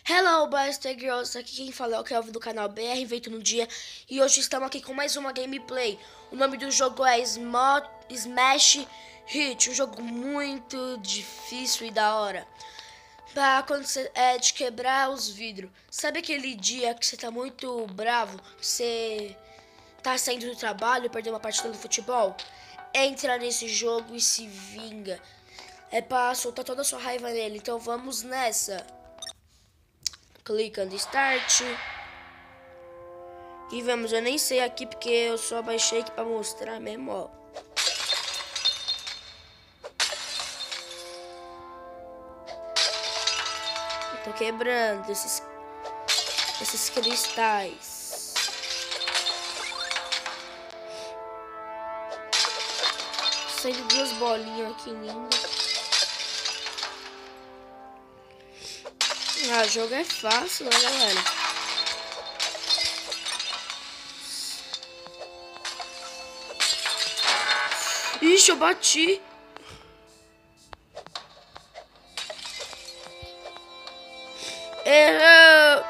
Hello, boys and girls, aqui quem fala é o Kelvin do canal BR Invento no Dia e hoje estamos aqui com mais uma gameplay. O nome do jogo é Smash Hit, um jogo muito difícil e da hora. Pra acontecer de quebrar os vidros. Sabe aquele dia que você tá muito bravo, você tá saindo do trabalho e perdeu uma partida do futebol? Entra nesse jogo e se vinga. É pra soltar toda a sua raiva nele, então vamos nessa. Clica no Start. E vamos, eu nem sei aqui porque eu só baixei aqui pra mostrar mesmo, ó. Eu tô quebrando esses cristais. Saindo duas bolinhas aqui lindas. Ah, o jogo é fácil, né, galera? Ixi, eu bati. Errou.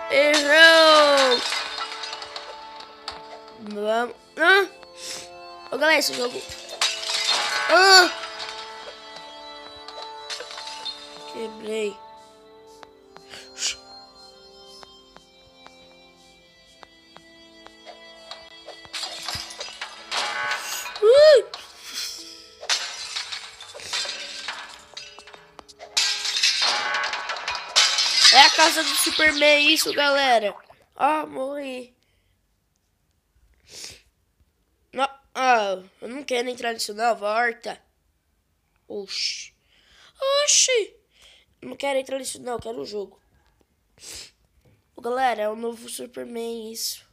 Vamos. Ô, galera, esse jogo... Quebrei. É a casa do Superman, isso, galera. Ah, morri. Não, eu não quero entrar nisso, não. Volta. Oxi. Eu não quero entrar nisso, não. Eu quero o jogo. Galera, é o novo Superman, isso.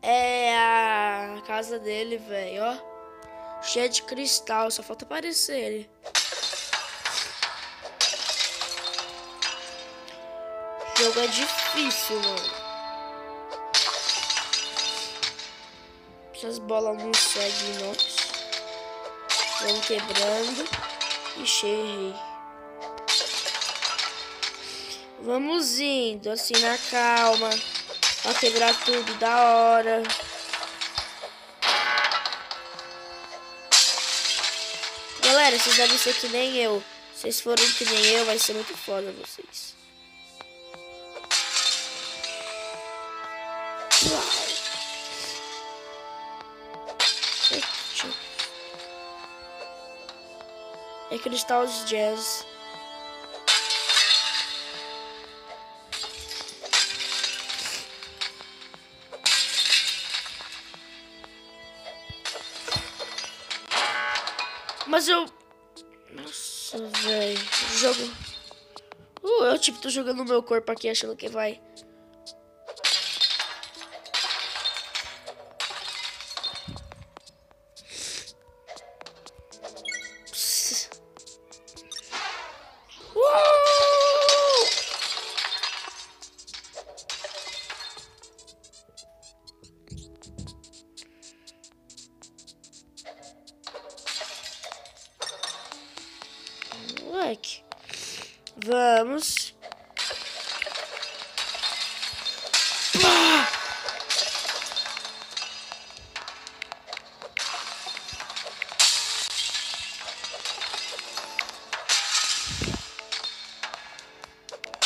É a casa dele, velho, ó. Cheia de cristal, só falta aparecer ele. O jogo é difícil, mano. Essas bolas não seguem nós. Vamos quebrando. Ixi, errei. Vamos indo, assim, na calma. Pra quebrar tudo da hora. Galera, vocês devem ser que nem eu. Se vocês forem que nem eu, vai ser muito foda vocês. É Cristal Jazz. Mas eu... Nossa, velho. Jogo... eu tipo tô jogando o meu corpo aqui achando que vai... Moleque. Vamos.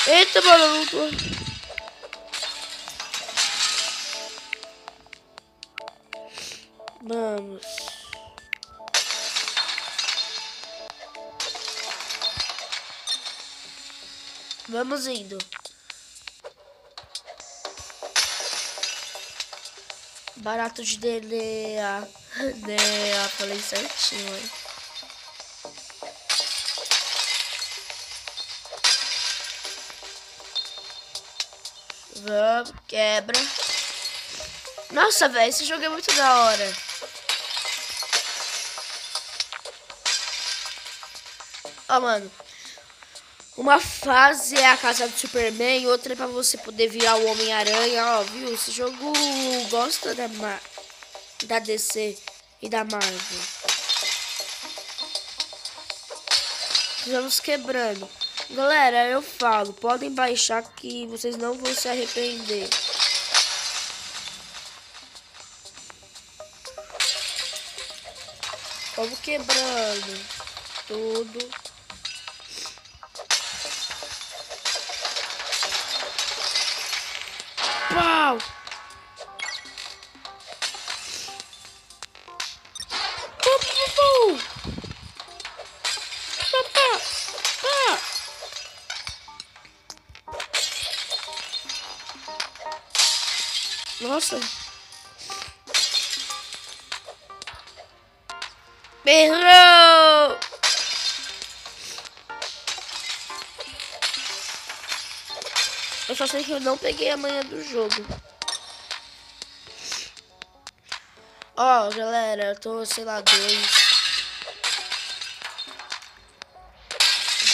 Eita, mano, Vamos. Vamos indo. Barato de DNA. DNA, falei certinho, hein? Vamos, quebra. Nossa, velho, esse jogo é muito da hora. Ó, mano. Uma fase é a casa do Superman, outra é pra você poder virar o Homem-Aranha, ó, viu? Esse jogo gosta da DC e da Marvel. Vamos quebrando. Galera, eu falo, podem baixar que vocês não vão se arrepender. Vamos quebrando tudo. Pau! Nossa. Errou! Eu só sei que eu não peguei a manha do jogo. Ó, galera, eu tô, sei lá, 2.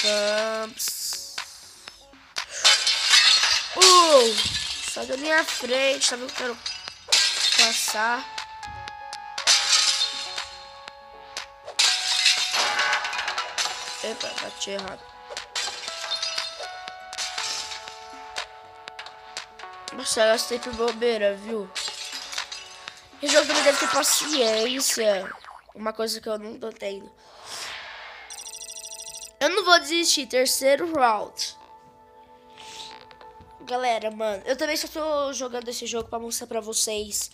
Vamos. Sai da minha frente, tá vendo que eu quero passar? Epa, bati errado. Nossa, eu gastei por bobeira, viu? Esse jogo também deve ter paciência. Uma coisa que eu não tô tendo. Eu não vou desistir. Terceiro round. Galera, mano, eu também só tô jogando esse jogo pra mostrar pra vocês.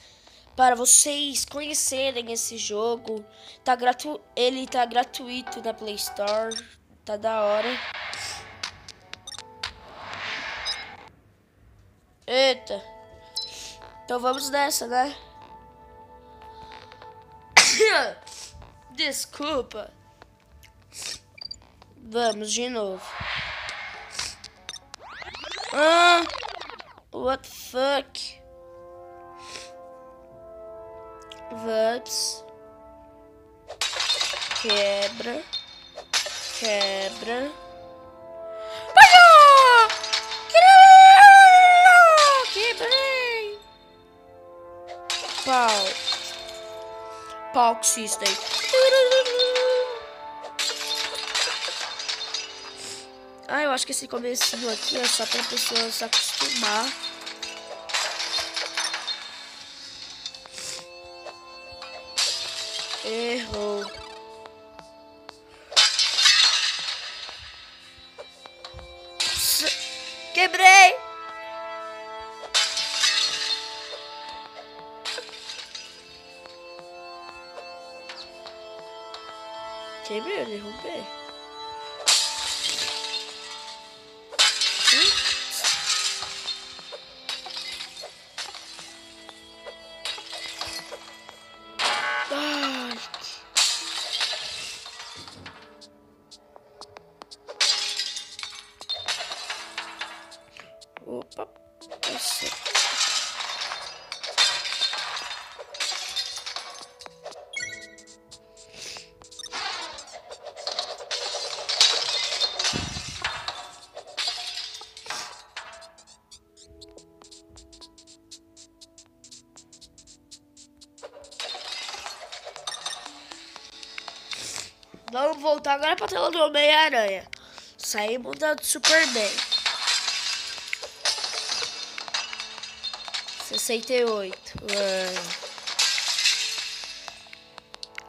Para vocês conhecerem esse jogo. Ele tá gratuito na Play Store. Tá da hora. Eita. Então vamos nessa, né? Desculpa. Vamos de novo. What the fuck? Vamos. Quebra. Quebra. Quebrei. Pau. Pau System. Ah, eu acho que esse comecinho aqui é só pra pessoa se acostumar. Errou. Quebrei. Quebrei, eu derrubei. Opa, essa. Vamos voltar agora pra tela do Homem-Aranha. Saímos da Superman. 68.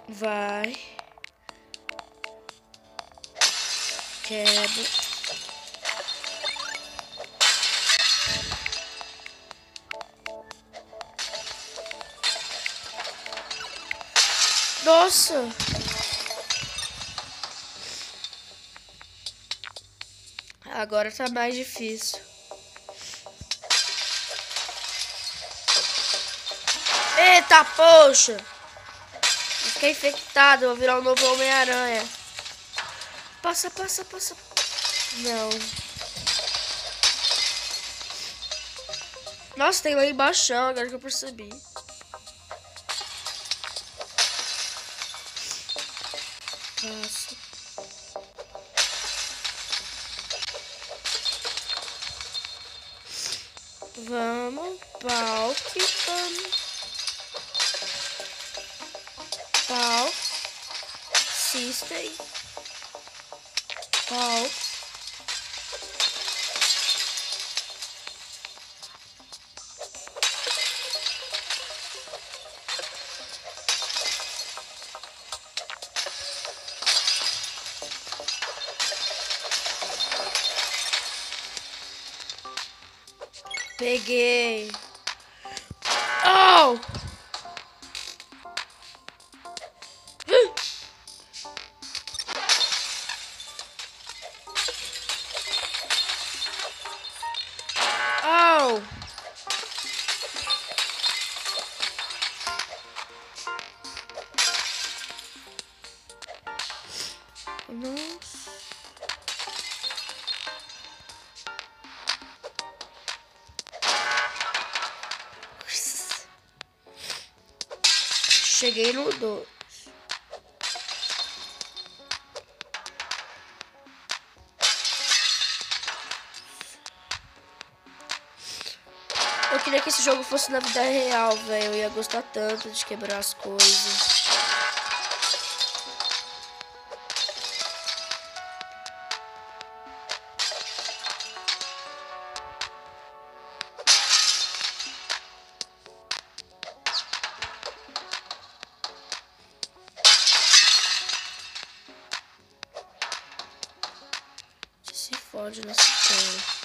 Vai. Quebra. Nossa. Agora tá mais difícil. Eita, poxa! Fiquei infectado, vou virar um novo Homem-Aranha. Passa, passa, passa. Não. Nossa, tem lá embaixo, agora que eu percebi. Passa. Vamos, pau, que vamos. Pau. System. Pau. Peguei. Oh! Oh! Nossa. Cheguei no 2. Eu queria que esse jogo fosse na vida real, velho. Eu ia gostar tanto de quebrar as coisas. Se fode nessa tela.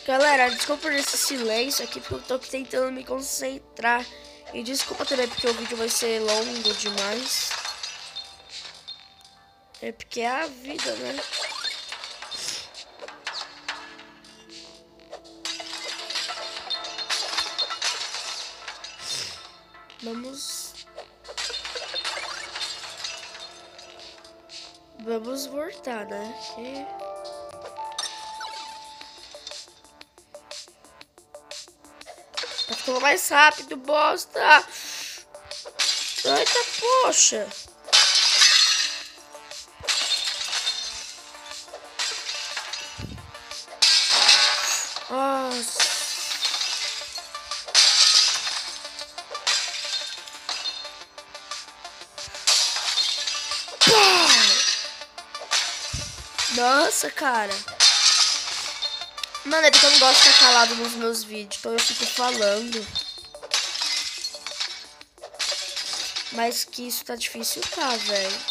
Galera, desculpa por esse silêncio aqui, porque eu tô tentando me concentrar. E desculpa também porque o vídeo vai ser longo demais. É porque é a vida, né? Vamos voltar, né? Tá ficando mais rápido, bosta! Eita, poxa! Nossa! Nossa, cara! Mano, é porque eu não gosto de ficar calado nos meus vídeos, então eu fico falando. Mas que isso tá difícil, tá, velho?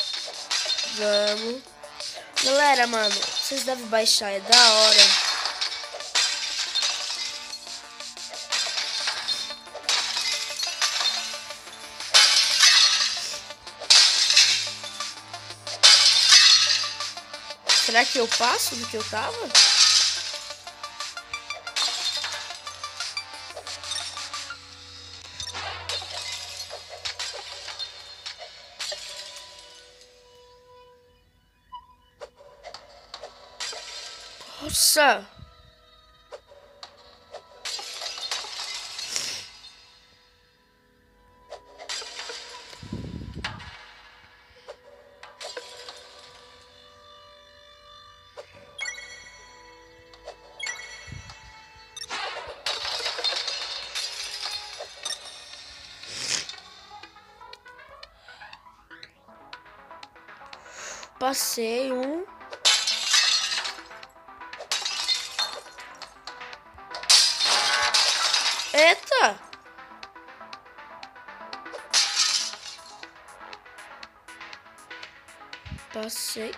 Vamos. Galera, mano, vocês devem baixar, é da hora. Será que eu passo do que eu tava? Nossa! Passei um. Eita! Passei.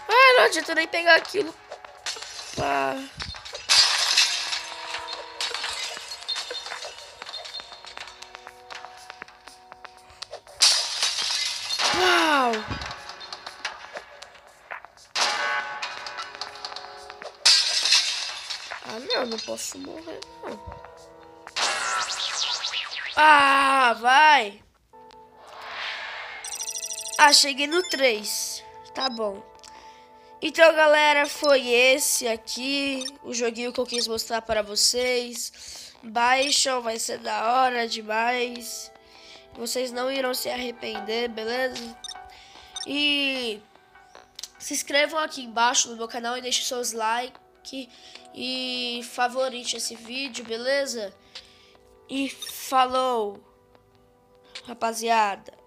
Ah, não adianta nem pegar aquilo. Pá. Uau! Ah, não posso morrer, não. Ah, vai! Ah, cheguei no 3. Tá bom. Então, galera, foi esse aqui o joguinho que eu quis mostrar para vocês. Baixam, vai ser da hora demais. Vocês não irão se arrepender, beleza? E Se inscrevam aqui embaixo no meu canal e deixem seus likes e favorite esse vídeo, beleza? E falou, rapaziada.